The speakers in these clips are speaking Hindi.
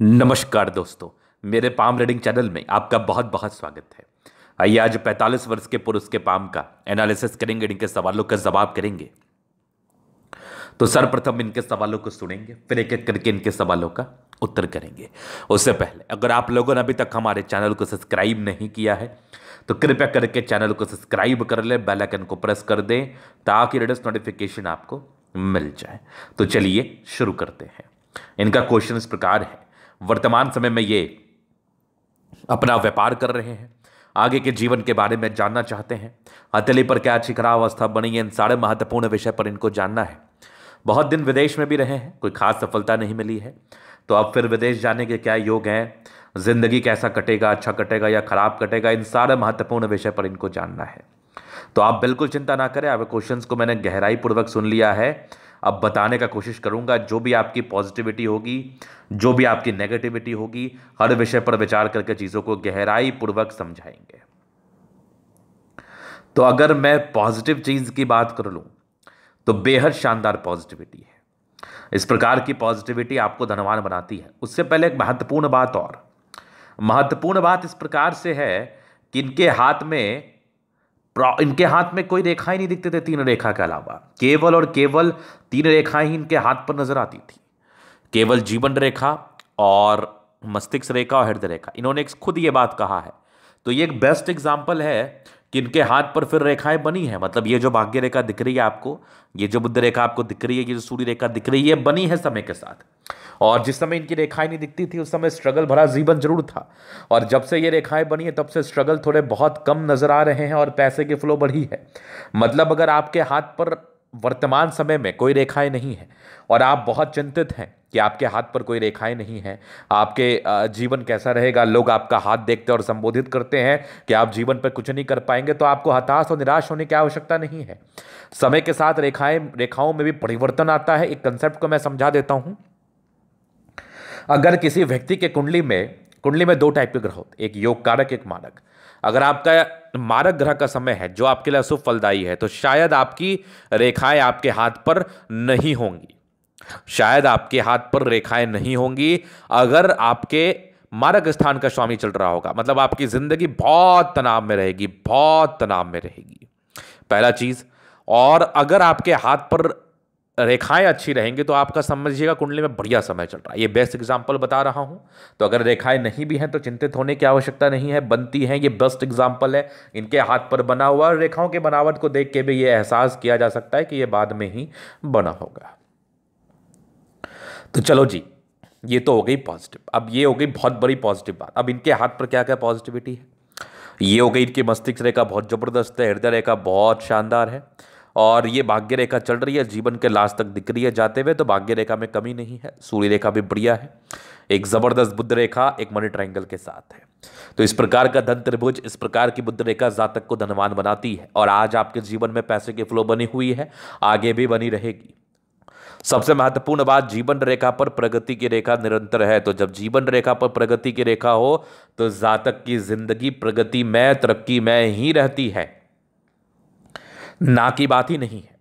नमस्कार दोस्तों। मेरे पाम रीडिंग चैनल में आपका बहुत बहुत स्वागत है। आइए आज 45 वर्ष के पुरुष के पाम का एनालिसिस करेंगे, इनके सवालों का जवाब करेंगे। तो सर्वप्रथम इनके सवालों को सुनेंगे, फिर एक एक करके इनके सवालों का उत्तर करेंगे। उससे पहले अगर आप लोगों ने अभी तक हमारे चैनल को सब्सक्राइब नहीं किया है तो कृपया करके चैनल को सब्सक्राइब कर ले, बेल आइकन को प्रेस कर दें ताकि लेटेस्ट नोटिफिकेशन आपको मिल जाए। तो चलिए शुरू करते हैं। इनका क्वेश्चन इस प्रकार है। वर्तमान समय में ये अपना व्यापार कर रहे हैं, आगे के जीवन के बारे में जानना चाहते हैं। हथेली पर क्या शिखरावस्था बनी है, इन सारे महत्वपूर्ण विषय पर इनको जानना है। बहुत दिन विदेश में भी रहे हैं, कोई खास सफलता नहीं मिली है, तो अब फिर विदेश जाने के क्या योग हैं, जिंदगी कैसा कटेगा, अच्छा कटेगा या खराब कटेगा, इन सारे महत्वपूर्ण विषय पर इनको जानना है। तो आप बिल्कुल चिंता ना करें, आपके क्वेश्चंस को मैंने गहराई पूर्वक सुन लिया है। अब बताने का कोशिश करूंगा, जो भी आपकी पॉजिटिविटी होगी, जो भी आपकी नेगेटिविटी होगी, हर विषय पर विचार करके चीजों को गहराई पूर्वक समझाएंगे। तो अगर मैं पॉजिटिव चीज की बात कर लूं तो बेहद शानदार पॉजिटिविटी है। इस प्रकार की पॉजिटिविटी आपको धनवान बनाती है। उससे पहले एक महत्वपूर्ण बात इस प्रकार से है कि इनके हाथ में कोई रेखाएं नहीं दिखते थे, तीन रेखा के अलावा केवल और केवल तीन रेखाएं ही इनके हाथ पर नजर आती थी। केवल जीवन रेखा और मस्तिष्क रेखा और हृदय रेखा। इन्होंने खुद ये बात कहा है। तो ये एक बेस्ट एग्जाम्पल है कि इनके हाथ पर फिर रेखाएं बनी है। मतलब ये जो भाग्य रेखा दिख रही है आपको, ये जो बुध रेखा आपको दिख रही है, ये जो सूर्य रेखा दिख रही है, बनी है समय के साथ। और जिस समय इनकी रेखाएं नहीं दिखती थी उस समय स्ट्रगल भरा जीवन जरूर था, और जब से ये रेखाएं बनी है तब से स्ट्रगल थोड़े बहुत कम नजर आ रहे हैं और पैसे की फ्लो बढ़ी है। मतलब अगर आपके हाथ पर वर्तमान समय में कोई रेखाएं नहीं है और आप बहुत चिंतित हैं कि आपके हाथ पर कोई रेखाएं नहीं हैं, आपके जीवन कैसा रहेगा, लोग आपका हाथ देखते और संबोधित करते हैं कि आप जीवन पर कुछ नहीं कर पाएंगे, तो आपको हताश और निराश होने की आवश्यकता नहीं है। समय के साथ रेखाओं में भी परिवर्तन आता है। एक कंसेप्ट को मैं समझा देता हूं। अगर किसी व्यक्ति के कुंडली में दो टाइप के ग्रह होते, एक योग कारक, एक मारक। अगर आपका मारक ग्रह का समय है जो आपके लिए अशुभ फलदायी है, तो शायद आपकी रेखाएं आपके हाथ पर नहीं होंगी। शायद आपके हाथ पर रेखाएं नहीं होंगी अगर आपके मारक स्थान का स्वामी चल रहा होगा। मतलब आपकी जिंदगी बहुत तनाव में रहेगी, बहुत तनाव में रहेगी, पहला चीज। और अगर आपके हाथ पर रेखाएं अच्छी रहेंगी तो आपका समझिएगा कुंडली में बढ़िया समय चल रहा है। ये बेस्ट एग्जांपल बता रहा हूं। तो अगर रेखाएं नहीं भी हैं तो चिंतित होने की आवश्यकता नहीं है, बनती हैं। ये बेस्ट एग्जांपल है। इनके हाथ पर बना हुआ, रेखाओं की बनावट को देख के भी ये एहसास किया जा सकता है कि ये बाद में ही बना होगा। तो चलो जी, ये तो हो गई पॉजिटिव। अब ये हो गई बहुत बड़ी पॉजिटिव बात। अब इनके हाथ पर क्या क्या पॉजिटिविटी है, ये हो गई। इनकी मस्तिष्क रेखा बहुत जबरदस्त है, हृदय रेखा बहुत शानदार है, और ये भाग्य रेखा चल रही है, जीवन के लास्ट तक दिख रही है जाते हुए, तो भाग्य रेखा में कमी नहीं है। सूर्य रेखा भी बढ़िया है, एक जबरदस्त बुध रेखा एक मनी ट्रायंगल के साथ है। तो इस प्रकार का धन त्रिभुज, इस प्रकार की बुध रेखा जातक को धनवान बनाती है। और आज आपके जीवन में पैसे की फ्लो बनी हुई है, आगे भी बनी रहेगी। सबसे महत्वपूर्ण बात, जीवन रेखा पर प्रगति की रेखा निरंतर है। तो जब जीवन रेखा पर प्रगति की रेखा हो तो जातक की जिंदगी प्रगति में, तरक्की में ही रहती है, ना की बात ही नहीं है।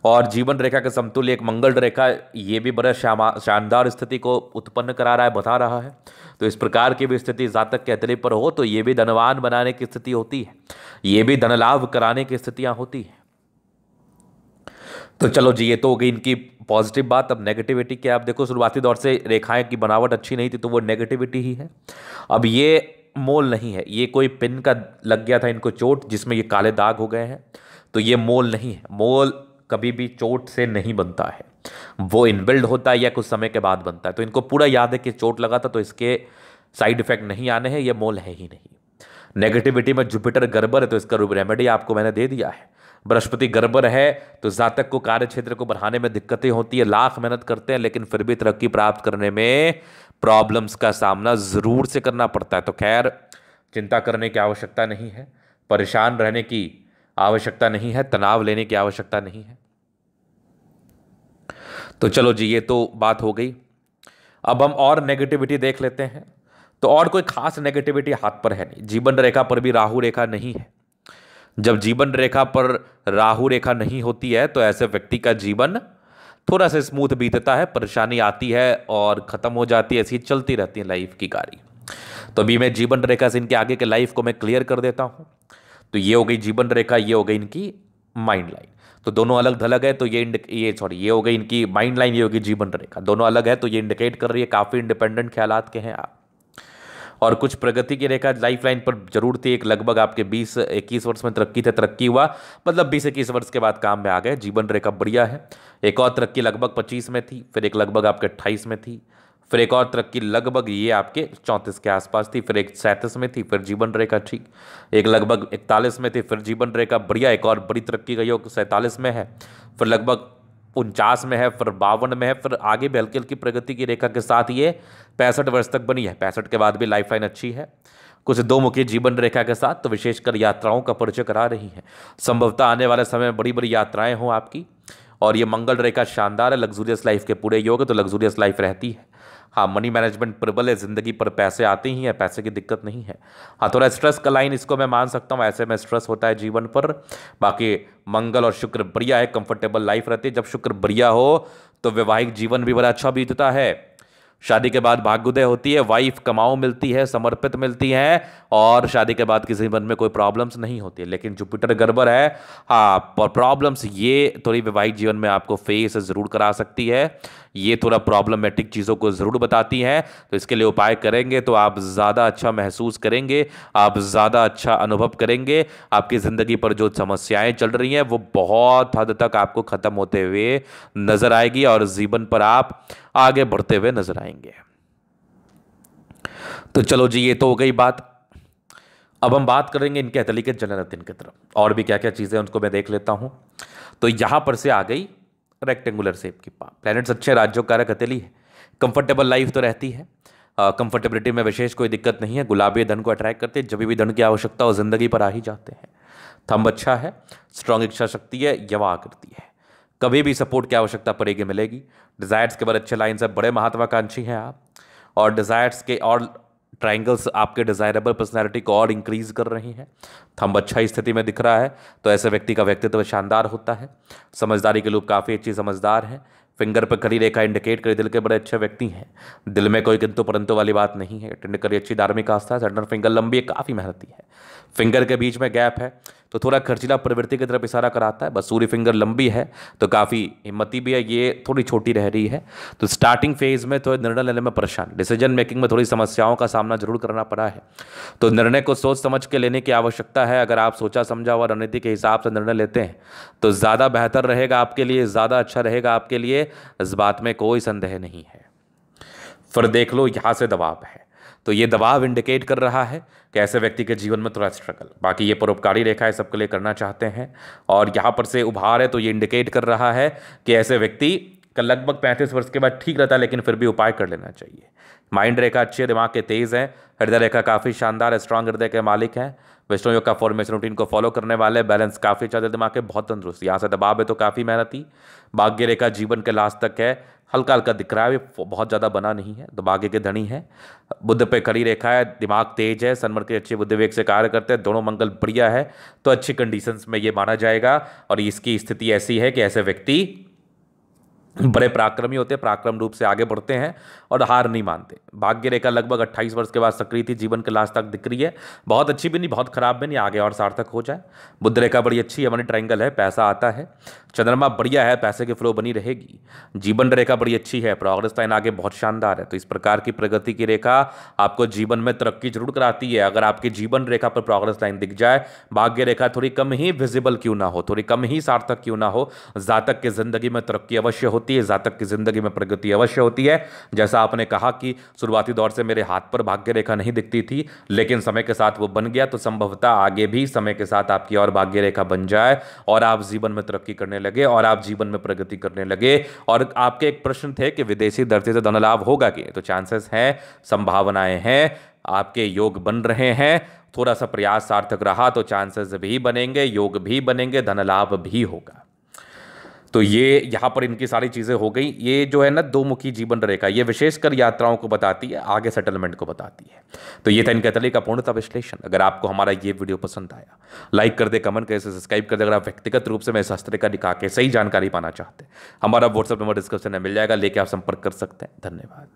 और जीवन रेखा के समतुल्य एक मंगल रेखा, ये भी बड़ा शानदार स्थिति को उत्पन्न करा रहा है, बता रहा है। तो इस प्रकार की भी स्थिति जातक के हथेली पर हो तो ये भी धनवान बनाने की स्थिति होती है, ये भी धन लाभ कराने की स्थितियां होती हैं। तो चलो जी, ये तो हो गई इनकी पॉजिटिव बात। अब नेगेटिविटी क्या, आप देखो शुरुआती दौर से रेखाएं की बनावट अच्छी नहीं थी तो वो नेगेटिविटी ही है। अब ये मोल नहीं है, ये कोई पिन का लग गया था इनको चोट जिसमें ये काले दाग हो गए हैं, तो ये मोल नहीं है। मोल कभी भी चोट से नहीं बनता है, वो इनबिल्ड होता है या कुछ समय के बाद बनता है। तो इनको पूरा याद है कि चोट लगा था तो इसके साइड इफेक्ट नहीं आने हैं, ये मोल है ही नहीं। नेगेटिविटी में जुपिटर गड़बड़ है तो इसका रेमेडी आपको मैंने दे दिया है। बृहस्पति गड़बड़ है तो जातक को कार्य क्षेत्र को बढ़ाने में दिक्कतें होती है, लाख मेहनत करते हैं लेकिन फिर भी तरक्की प्राप्त करने में प्रॉब्लम्स का सामना जरूर से करना पड़ता है। तो खैर, चिंता करने की आवश्यकता नहीं है, परेशान रहने की आवश्यकता नहीं है, तनाव लेने की आवश्यकता नहीं है। तो चलो जी, ये तो बात हो गई। अब हम और नेगेटिविटी देख लेते हैं। तो और कोई खास नेगेटिविटी हाथ पर है नहीं। जीवन रेखा पर भी राहु रेखा नहीं है। जब जीवन रेखा पर राहु रेखा नहीं होती है तो ऐसे व्यक्ति का जीवन थोड़ा सा स्मूथ बीतता है, परेशानी आती है और ख़त्म हो जाती है, ऐसी चलती रहती है लाइफ की गाड़ी। तो अभी मैं जीवन रेखा से इनके आगे के लाइफ को मैं क्लियर कर देता हूँ। तो ये हो गई जीवन रेखा, ये हो गई इनकी माइंड लाइन। तो दोनों अलग थलग है, तो ये हो गई इनकी माइंड लाइन, ये होगी जीवन रेखा। दोनों अलग है तो ये इंडिकेट कर रही है काफ़ी इंडिपेंडेंट ख्यालात के हैं आप। और कुछ प्रगति की रेखा लाइफ लाइन पर जरूर थी। एक लगभग आपके 20-21 वर्ष में तरक्की थे, तरक्की हुआ, मतलब 20-21 वर्ष के बाद काम में आ गए, जीवन रेखा बढ़िया है। एक और तरक्की लगभग 25 में थी, फिर एक लगभग आपके 28 में थी, फिर एक और तरक्की लगभग ये आपके 34 के आसपास थी, फिर एक 37 में थी, फिर जीवन रेखा ठीक, एक लगभग 41 में थी, फिर जीवन रेखा बढ़िया, एक और बड़ी तरक्की गई हो 47 में है, फिर लगभग 49 में है, फिर 52 में है, फिर आगे भी हल्की हल्की प्रगति की रेखा के साथ ये 65 वर्ष तक बनी है। 65 के बाद भी लाइफ लाइन अच्छी है, कुछ दो मुखी जीवन रेखा के साथ, तो विशेषकर यात्राओं का परिचय करा रही है। संभवतः आने वाले समय में बड़ी बड़ी यात्राएं हों आपकी। और ये मंगल रेखा शानदार है, लग्जूरियस लाइफ के पूरे योग है, तो लग्जूरियस लाइफ रहती है। हाँ, मनी मैनेजमेंट प्रबल है, जिंदगी पर पैसे आते ही हैं, पैसे की दिक्कत नहीं है। हाँ, थोड़ा स्ट्रेस का लाइन इसको मैं मान सकता हूँ, ऐसे में स्ट्रेस होता है जीवन पर। बाकी मंगल और शुक्र बढ़िया है, कंफर्टेबल लाइफ रहती है। जब शुक्र बढ़िया हो तो वैवाहिक जीवन भी बड़ा अच्छा बीतता है। शादी के बाद भाग्योदय होती है, वाइफ कमाओ मिलती है, समर्पित मिलती है, और शादी के बाद किसी मन में कोई प्रॉब्लम्स नहीं होती है। लेकिन जुपिटर गड़बड़ है, हाँ, प्रॉब्लम्स ये थोड़ी वैवाहिक जीवन में आपको फेस ज़रूर करा सकती है, ये थोड़ा प्रॉब्लमेटिक चीज़ों को ज़रूर बताती हैं। तो इसके लिए उपाय करेंगे तो आप ज़्यादा अच्छा महसूस करेंगे, आप ज़्यादा अच्छा अनुभव करेंगे। आपकी ज़िंदगी पर जो समस्याएं चल रही हैं वो बहुत हद तक आपको ख़त्म होते हुए नज़र आएगी, और जीवन पर आप आगे बढ़ते हुए नजर आएंगे। तो चलो जी, ये तो हो गई बात। अब हम बात करेंगे इनके हथेली के जन्मदिन की तरफ, और भी क्या क्या चीज़ें उनको मैं देख लेता हूं। तो यहां पर से आ गई रेक्टेंगुलर शेप की प्लैनेट्स अच्छे राज्यों कारक हथेली है, कंफर्टेबल लाइफ तो रहती है, कंफर्टेबिलिटी में विशेष कोई दिक्कत नहीं है। गुलाबी धन को अट्रैक्ट करते हैं, जब भी धन की आवश्यकता हो जिंदगी पर आ ही जाते हैं। थंब अच्छा है, स्ट्रांग इच्छा शक्ति है, यवा आकृति है, कभी भी सपोर्ट की आवश्यकता पड़ेगी मिलेगी। डिजायर्स के बाद अच्छे लाइन से बड़े महत्वाकांक्षी हैं आप, और डिजायर्स के और ट्राइंगल्स आपके डिजायरेबल पर्सनैलिटी को और इंक्रीज कर रही हैं। थंब अच्छा स्थिति में दिख रहा है, तो ऐसे व्यक्ति का व्यक्तित्व शानदार होता है। समझदारी के लोग काफ़ी अच्छी समझदार हैं। फिंगर पर खड़ी रेखा इंडिकेट करे दिल के बड़े अच्छे व्यक्ति हैं, दिल में कोई किंतु परंतु वाली बात नहीं है। टिंड करी अच्छी धार्मिक आस्था है, सेंटर फिंगर लंबी है, काफ़ी मेहनती है। फिंगर के बीच में गैप है तो थोड़ा खर्चीला प्रवृत्ति की तरफ इशारा कराता है। बस सूर्य फिंगर लंबी है तो काफ़ी हिम्मती भी है, ये थोड़ी छोटी रह रही है। तो स्टार्टिंग फेज में तो निर्णय लेने में परेशान, डिसीजन मेकिंग में थोड़ी समस्याओं का सामना जरूर करना पड़ा है। तो निर्णय को सोच समझ के लेने की आवश्यकता है। अगर आप सोचा समझा हुआ रणनीति के हिसाब से निर्णय लेते हैं तो ज़्यादा बेहतर रहेगा आपके लिए, ज़्यादा अच्छा रहेगा आपके लिए, इस बात में कोई संदेह नहीं है। फिर देख लो यहाँ से दबाव है, तो ये दबाव इंडिकेट कर रहा है कि ऐसे व्यक्ति के जीवन में थोड़ा स्ट्रगल। बाकी ये परोपकारी रेखा है, सबके लिए करना चाहते हैं, और यहाँ पर से उभार है तो ये इंडिकेट कर रहा है कि ऐसे व्यक्ति का लगभग 35 वर्ष के बाद ठीक रहता है, लेकिन फिर भी उपाय कर लेना चाहिए। माइंड रेखा अच्छी है, दिमाग के तेज है, हृदय रेखा काफ़ी शानदार है, स्ट्रांग हृदय के मालिक हैं, विष्णु योग का फॉर्मेशन रूटीन को फॉलो करने वाले, बैलेंस काफ़ी अच्छा, दिमाग के बहुत तंदुरुस्त। यहाँ से दबाव है तो काफ़ी मेहनती। भाग्य रेखा जीवन के लास्ट तक है, हल्का हल्का दिख रहा है, बहुत ज़्यादा बना नहीं है, तो भाग्य के धनी है। बुद्ध पे खड़ी रेखा है, दिमाग तेज है, सनमर के अच्छे बुद्धि विवेक से कार्य करते हैं, दोनों मंगल बढ़िया है, तो अच्छी कंडीशंस में ये माना जाएगा। और इसकी स्थिति ऐसी है कि ऐसे व्यक्ति बड़े पराक्रमी होते हैं, पराक्रम रूप से आगे बढ़ते हैं और हार नहीं मानते। भाग्य रेखा लगभग 28 वर्ष के बाद सक्रिय थी, जीवन के लास्ट तक दिख रही है, बहुत अच्छी भी नहीं बहुत खराब भी नहीं, आगे और सार्थक हो जाए। बुद्ध रेखा बड़ी अच्छी है, मनी ट्रायंगल है, पैसा आता है। चंद्रमा बढ़िया है, पैसे की फ्लो बनी रहेगी। जीवन रेखा बड़ी अच्छी है, प्रोग्रेस लाइन आगे बहुत शानदार है। तो इस प्रकार की प्रगति की रेखा आपको जीवन में तरक्की जरूर कराती है। अगर आपकी जीवन रेखा पर प्रोग्रेस लाइन दिख जाए, भाग्य रेखा थोड़ी कम ही विजिबल क्यों ना हो, थोड़ी कम ही सार्थक क्यों ना हो, जातक की जिंदगी में तरक्की अवश्य होती है, जातक की जिंदगी में प्रगति अवश्य होती है। जैसा आपने कहा कि शुरुआती दौर से मेरे हाथ पर भाग्य रेखा नहीं दिखती थी, लेकिन समय के साथ वो बन गया, तो संभवतः आगे भी समय के साथ आपकी और भाग्य रेखा बन जाए और आप जीवन में तरक्की करने लगे और आप जीवन में प्रगति करने लगे। और आपके एक प्रश्न थे कि विदेशी धरती से धन लाभ होगा कि, तो चांसेस हैं, संभावनाएं हैं, आपके योग बन रहे हैं। थोड़ा सा प्रयास सार्थक रहा तो चांसेस भी बनेंगे, योग भी बनेंगे, धन लाभ भी होगा। तो ये यहाँ पर इनकी सारी चीज़ें हो गई। ये जो है ना दो मुखी जीवन रेखा, ये विशेषकर यात्राओं को बताती है, आगे सेटलमेंट को बताती है। तो ये था इनके तले का पूर्णतः विश्लेषण। अगर आपको हमारा ये वीडियो पसंद आया, लाइक कर दे, कमेंट कर, सब्सक्राइब कर दे। अगर आप व्यक्तिगत रूप से मैं शास्त्र का दिखा के सही जानकारी पाना चाहते हैं, हमारा व्हाट्सअप नंबर डिस्क्रिप्शन में मिल जाएगा, लेके आप संपर्क कर सकते हैं। धन्यवाद।